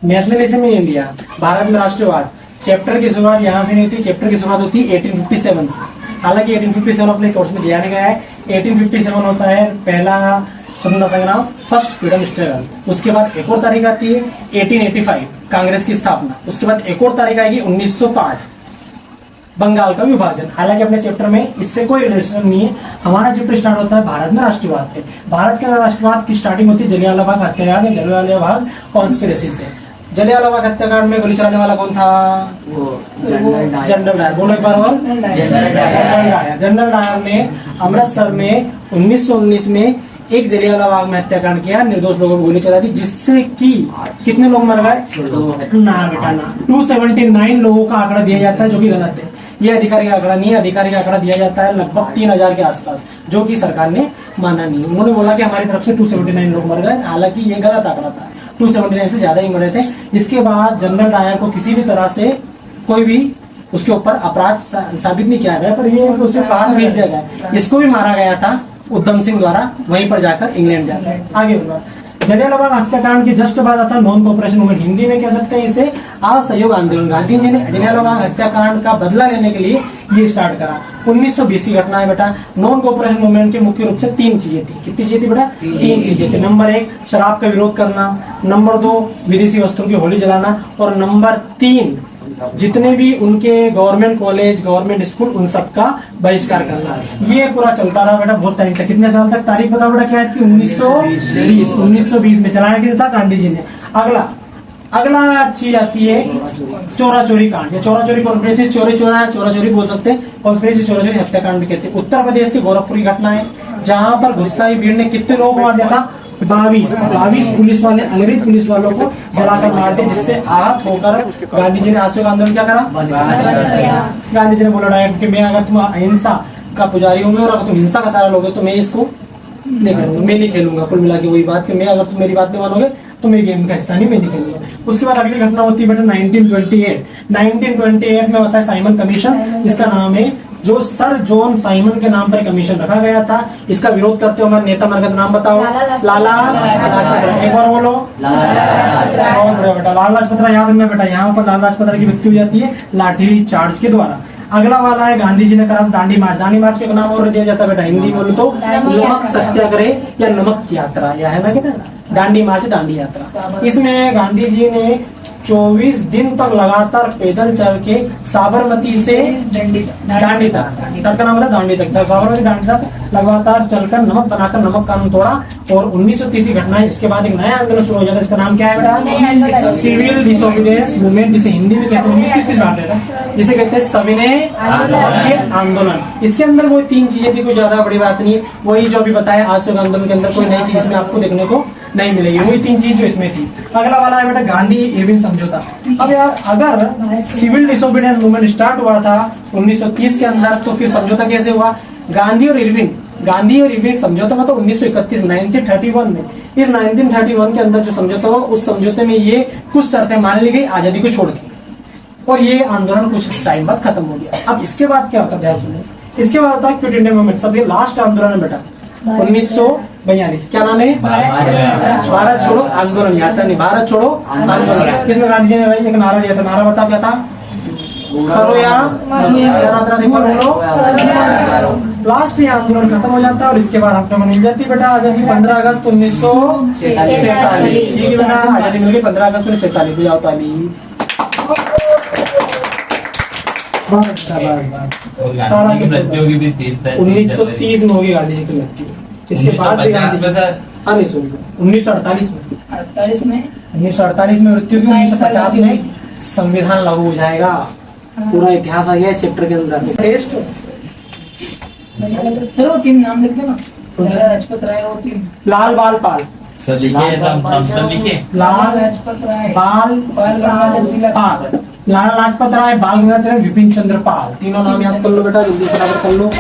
Nationalism in India, Bharat में राष्ट्रवाद, chapter की शुरुआत यहाँ से नहीं होती, चैप्टर की शुरुआत होती है 1857 से। हालांकि 1857 अपने कोर्स में दिया नहीं गया है। 1857 होता है पहला स्वतंत्रता संग्राम, फर्स्ट फ्रीडम स्ट्रगल। उसके बाद एक और तारीख आती है 1885 कांग्रेस की स्थापना। उसके बाद एक और तारीख आएगी 1905 बंगाल का विभाजन। हालांकि अपने चैप्टर में इससे कोई रिलेशन नहीं है। हमारा चैप्टर स्टार्ट होता है भारत में राष्ट्रवाद पे। भारत के राष्ट्रवाद की स्टार्टिंग होती है जलियांवाला बाग हत्याकांड, जलियांवाला बाग कॉन्स्पिरेसी से। जलियांवाला बाग हत्याकांड में गोली चलाने वाला कौन था? General Dyer. बोलो एक बार और। जनरल डायर ने अमृतसर में 1919 में एक जलियांवाला बाग में हत्याकांड किया, निर्दोष लोगों को गोली चला दी, जिससे कि कितने लोग मर गए? ना बेटा ना, 279 लोगों का आंकड़ा दिया जाता है, जो कि गलत है। ये आधिकारिक आंकड़ा नहीं है। आधिकारिक आंकड़ा दिया जाता है लगभग 3000 के आसपास, जो कि सरकार ने माना नहीं। उन्होंने बोला कि हमारी तरफ से 279 लोग मर गए, हालांकि ये गलत आंकड़ा था। 279 से ज्यादा ही मरे थे। इसके बाद जनरल डायर को किसी भी तरह से कोई भी उसके ऊपर अपराध साबित नहीं किया गया, पर ये उसे बाहर भेज दिया गया। इसको भी मारा गया था उधम सिंह द्वारा, वहीं पर जाकर इंग्लैंड जाकर। आगे बढ़ा। जलियांवाला बाग हत्याकांड के जस्ट बाद आता है नॉन कोऑपरेशन मूवमेंट। हिंदी में कह सकते हैं इसे असहयोग आंदोलन। गांधी जी ने जलियांवाला बाग हत्याकांड का बदला लेने के लिए ये स्टार्ट करा। 1920 की घटना है बेटा। नॉन कोऑपरेशन मूवमेंट के मुख्य रूप से 3 चीजें थी। कितनी चीजें थी बेटा? 3 चीजें थी। नंबर 1 शराब का विरोध करना, नंबर 2 विदेशी वस्त्रों की होली जलाना, और नंबर 3 जितने भी उनके गवर्नमेंट कॉलेज, गवर्नमेंट स्कूल, उन सब का बहिष्कार करना। ये पूरा चलता रहा बेटा बहुत टाइम तक। कितने साल तक? तारीख बताओ बेटा क्या है? 1920 में चलाया गया था गांधी जी ने। अगला चीज आती है चोरा चोरी कांड या चोरा चोरी कॉन्स्पिरेसी। चोरी चोरी बोल सकते हैं, कॉन्स्पिरेसी चोरा चोरी हत्याकांड भी कहते हैं। उत्तर प्रदेश के गोरखपुर की घटना है, जहां पर गुस्साई भीड़ ने कितने लोगों को मार दिया था? 22 पुलिस वाले, अंग्रेज पुलिस वालों को जलाकर मार दिया, जिससे आहत होकर गांधी जी ने असहयोग आंदोलन क्या करा? गांधी जी ने बोला डायरेक्ट कि मैं अगर तुम अहिंसा का पुजारी होंगे और अगर तुम हिंसा का सहारा लोगे तो मैं इसको नहीं करूंगा, मैं नहीं खेलूंगा। कुल मिला के वही बात कि मैं अगर तुम मेरी बात नहीं मानोगे तो मेरी गेम का हिस्सा नहीं, मैं नहीं खेलूंगा। उसके बाद अगली घटना होती है बेटा 1928 में होता है साइमन कमीशन। इसका नाम है जो सर जॉन साइमन के नाम पर कमीशन रखा गया था। इसका विरोध करते हुए हमारे नेता मरकत नाम बताओ? लाला लाजपत राय। एक बार बोलो। बहुत बढ़िया बेटा, लाला लाजपत राय याद रखना बेटा। यहाँ पर लाला लाजपत राय की मृत्यु हो जाती है लाठी चार्ज के द्वारा। अगला वाला है गांधी जी ने करा दांडी मार्च। दांडी मार्च के नाम और दिया जाता है बेटा, हिंदी बोलो तो नमक सत्याग्रह या नमक यात्रा, या है ना कहते दांडी मार्च, दांडी यात्रा। इसमें गांधी जी ने 24 दिन तक लगातार पैदल चल के साबरमती से दांडी तक का नाम था, दांडी तक साबरमती दांडी तक लगातार चलकर नमक बनाकर नमक कानून तोड़ा। और 1930 की घटना है। इसके बाद एक नया आंदोलन शुरू हो जाता है। इसका नाम क्या है बेटा? सिविल डिसोबीडियंस मूवमेंट, जिसे हिंदी में कहते हैं, जिसे कहते हैं सविनय आंदोलन। इसके अंदर वो 3 चीजें थी, कोई ज्यादा बड़ी बात नहीं। वही जो अभी बताया असहयोग आंदोलन के अंदर कोई नई चीज इसमें आपको देखने को नहीं मिलेगी। वही 3 चीज जो इसमें थी। अगला वाला है बेटा गांधी इरविन समझौता। अब यार अगर सिविल डिसोबीडियंस मूवमेंट स्टार्ट हुआ था 1930 के अंदर, तो फिर समझौता कैसे हुआ? गांधी और इरविन समझौता हुआ था 1931 में, 1931 में। इस 1931 के अंदर जो समझौता हुआ, उस समझौते में ये कुछ शर्तें मान ली गई आजादी को छोड़ के, और ये आंदोलन कुछ टाइम बाद खत्म हो गया। अब इसके बाद क्या होता है ध्यान सुनिए। इसके बाद होता है क्विट इंडिया मूवमेंट। सबसे लास्ट आंदोलन है बेटा 1942। क्या नाम है? भारत छोड़ो आंदोलन। याद नहीं, भारत छोड़ो आंदोलन। इसमें गांधी जी ने एक नारा दिया था। नारा बताओ क्या था? करो या लास्ट ये आंदोलन खत्म हो जाता है और इसके बाद आपको मिल जाती है बेटा आजादी 15 अगस्त 1947। ठीक है बेटा, आजादी मिल गई 15 अगस्त 1947। बुझाओ ताली। 1930 में होगी गांधी जी की मृत्यु। इसके बाद 1948 में 1948 में मृत्यु की। 1950 में संविधान लागू हो जाएगा। पूरा इतिहास आ गया चैप्टर के अंदर। टेस्ट सर वो 3 नाम लिख देना। लाजपत राय, वो 3 लाल बाल पाल सर लिखिए, सब लिखिए। लाल लाजपत राय, बाल गंगाधर तिलक, लाला लाजपत राय, बाल गंगाधर तिलक, विपिन चंद्र पाल। तीनों नाम याद कर लो बेटा, जल्दी फटाफट कर लो।